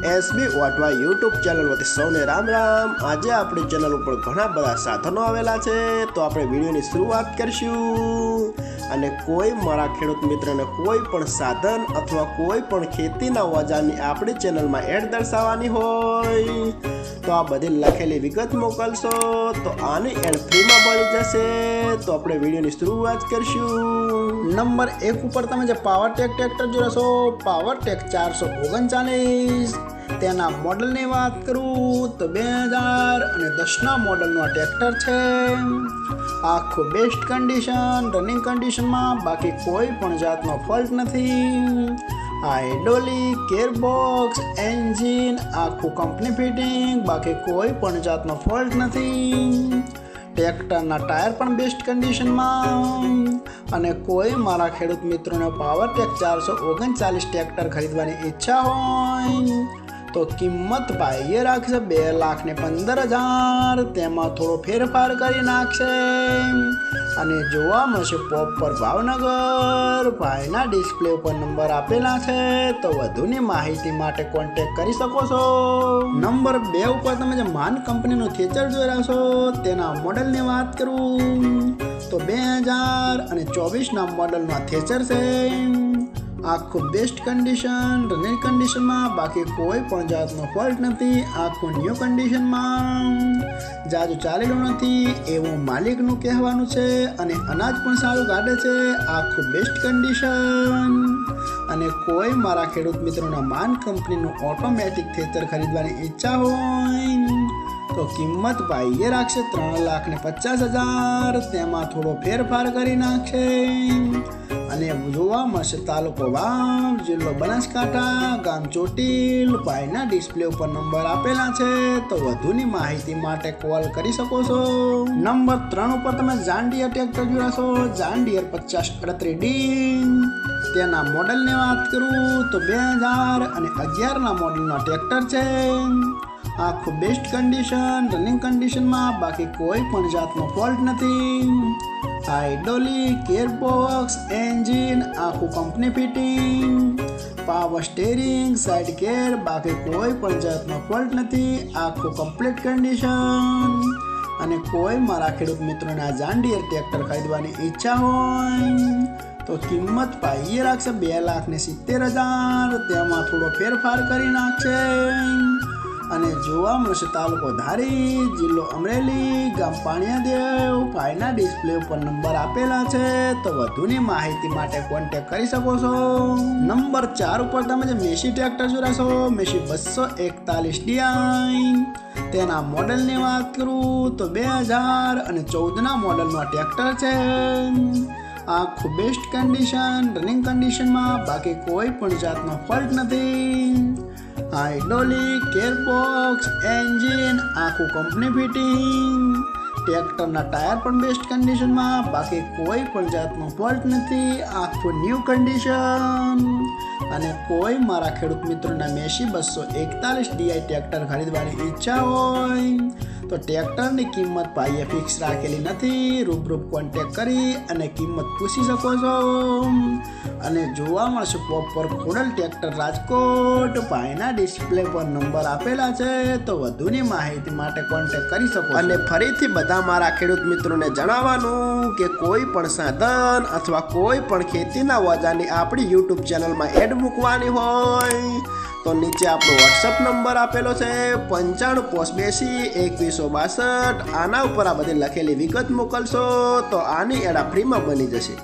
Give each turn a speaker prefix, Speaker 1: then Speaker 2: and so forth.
Speaker 1: SB વાટવા YouTube channel વતી સૌને રામ રામ। આજે આપણી ચેનલ ઉપર ઘણા બધા સાધનો આવેલા છે, તો આપણે વિડીયોની શરૂઆત કરીશું। અને કોઈ મારા ખેડૂત મિત્રને કોઈ પણ સાધન અથવા કોઈ પણ ખેતીના ઓજારની આપણી ચેનલમાં એડ દર્શાવવાની હોય તો આ બધી લખેલી વિગત મોકલશો તો આની એડ ફ્રીમાં મળી જશે। તો આપણે વિડીયોની શરૂઆત કરીશું।
Speaker 2: નંબર 1 ઉપર તમે જે પાવરટેક ટ્રેક્ટર જોશો, પાવરટેક 439, તેના મોડલની વાત કરું તો 2010ના મોડલનું આ ટ્રેક્ટર છે। આખું બેસ્ટ કન્ડિશન, રનિંગ કન્ડિશનમાં, બાકી કોઈ પણ જાતનો ફોલ્ટ નથી। હાઇડ્રોલિક, ગિયરબોક્સ, એન્જિન આખું કંપની ફિટિંગ, બાકી કોઈ પણ જાતનો ફોલ્ટ નથી। ટ્રેક્ટરના ટાયર પણ બેસ્ટ કન્ડિશનમાં। અને કોઈ મારા ખેડૂત મિત્રોને પાવરટેક 439 ટ્રેક્ટર ખરીદવાની ઈચ્છા હોય તો કિંમત ભાઈએ રાખશે 2,15,000, તેમાં થોડો ફેરફાર કરી નાખશે। અને જોવા મળશે પ્રોપર ભાવનગર। ભાઈના ડિસ્પ્લે ઉપર નંબર આપેલા છે, તો વધુની માહિતી માટે કોન્ટેક્ટ કરી શકો છો। નંબર 2 ઉપર તમે જે માન કંપનીનું થેચર જોઈ રહ્યા છો, તેના મોડલની વાત કરું તો 2024ના મોડલનું આ થેચર છે। આખું બેસ્ટ કન્ડિશન, રનિંગ કન્ડિશનમાં, બાકી કોઈ પણ જાતનો ફોલ્ટ નથી। આખું ન્યૂ કન્ડિશનમાં, જાજુ ચાલેલું નથી એવું માલિકનું કહેવાનું છે। અને અનાજ પણ સારું કાઢે છે। આખું બેસ્ટ કન્ડિશન। અને કોઈ મારા ખેડૂત મિત્રોના માન કંપનીનું ઓટોમેટિક થેચર ખરીદવાની ઈચ્છા હોય તો કિંમત ભાઈએ રાખશે 3,50,000, તેમાં થોડો ફેરફાર કરી નાખશે। અને જોવા મળશે તાલુકો વાવ, જિલ્લો બનાસકાંઠા, ગામ ચોટીલ। ભાઈના ડિસ્પ્લે ઉપર નંબર આપેલા છે, તો વધુની માહિતી માટે કોલ કરી શકો છો। નંબર 3 ઉપર તમે જાન્ડિયર ટ્રેક્ટર જોશો, જાન્ડિયર 5038D, તેના મોડલની વાત કરું તો 2011ના મોડલના ટ્રેક્ટર છે। આખું બેસ્ટ કન્ડિશન, રનિંગ કન્ડિશનમાં, બાકી કોઈ પણ જાતનો ફોલ્ટ નથી। હાઇડ્રોલિક, ગિયરબોક્સ, એન્જિન આખું company fitting, power steering, side ગેર, બાકી કોઈ પણ જાતનો ફોલ્ટ નથી। આખું કમ્પ્લીટ કન્ડિશન। અને કોઈ મારા ખેડૂત મિત્રોને આ જાન્ડિયર ટ્રેક્ટર ખરીદવાની ઈચ્છા હોય તો કિંમત ભાઈએ રાખશે 2,70,000, તેમાં થોડો ફેરફાર કરી નાખશે। અને જોવા મળશે તાલુકો ધારી, જિલ્લો અમરેલી, ગામ પાણિયાદેવ। ભાઈના ડિસ્પ્લે ઉપર નંબર આપેલા છે, તો વધુની માહિતી માટે કોન્ટેક્ટ કરી શકો છો। નંબર 4 ઉપર તમે જે મેસી ટ્રેક્ટર જોશો, મેસી 241DI, તેના મોડલની વાત કરું તો 2014ના મોડલનું આ ટ્રેક્ટર છે। આખું બેસ્ટ કન્ડિશન, રનિંગ કન્ડિશનમાં, બાકી કોઈ પણ જાતનો ફોલ્ટ નથી। હાઇડ્રોલિક, ગિયરબોક્સ, એન્જિન આખું કંપની ફિટિંગ, ટ્રેક્ટરના ટાયર પણ બેસ્ટ કન્ડિશનમાં, બાકી કોઈ પણ જાતનો ફોલ્ટ નથી। આખું ન્યૂ કન્ડિશન। અને કોઈ મારા ખેડૂત મિત્રોના મેસી 241DI ટ્રેક્ટર ખરીદવાની ઈચ્છા હોય તો ટ્રેક્ટરની કિંમત ભાઈએ ફિક્સ રાખેલી નથી। રૂબરૂ કોન્ટેક્ટ કરી અને કિંમત પૂછી શકો છો। અને જોવા મળશે પ્રોપર ખોડલ ટ્રેક્ટર રાજકોટ। ભાઈના ડિસ્પ્લે પર નંબર આપેલા છે, તો વધુની માહિતી માટે કોન્ટેક્ટ કરી શકો।
Speaker 1: અને ફરીથી બધા મારા ખેડૂત મિત્રોને જણાવવાનું કે કોઈ પણ સાધન અથવા કોઈ પણ ખેતીના ઓજારની આપણી યુટ્યુબ ચેનલમાં એડ મૂકવાની હોય તો નીચે આપણો વોટ્સઅપ નંબર આપેલો છે 95822162। આના ઉપર આ બધી લખેલી વિગત મોકલશો તો આની એડ ફ્રીમાં બની જશે।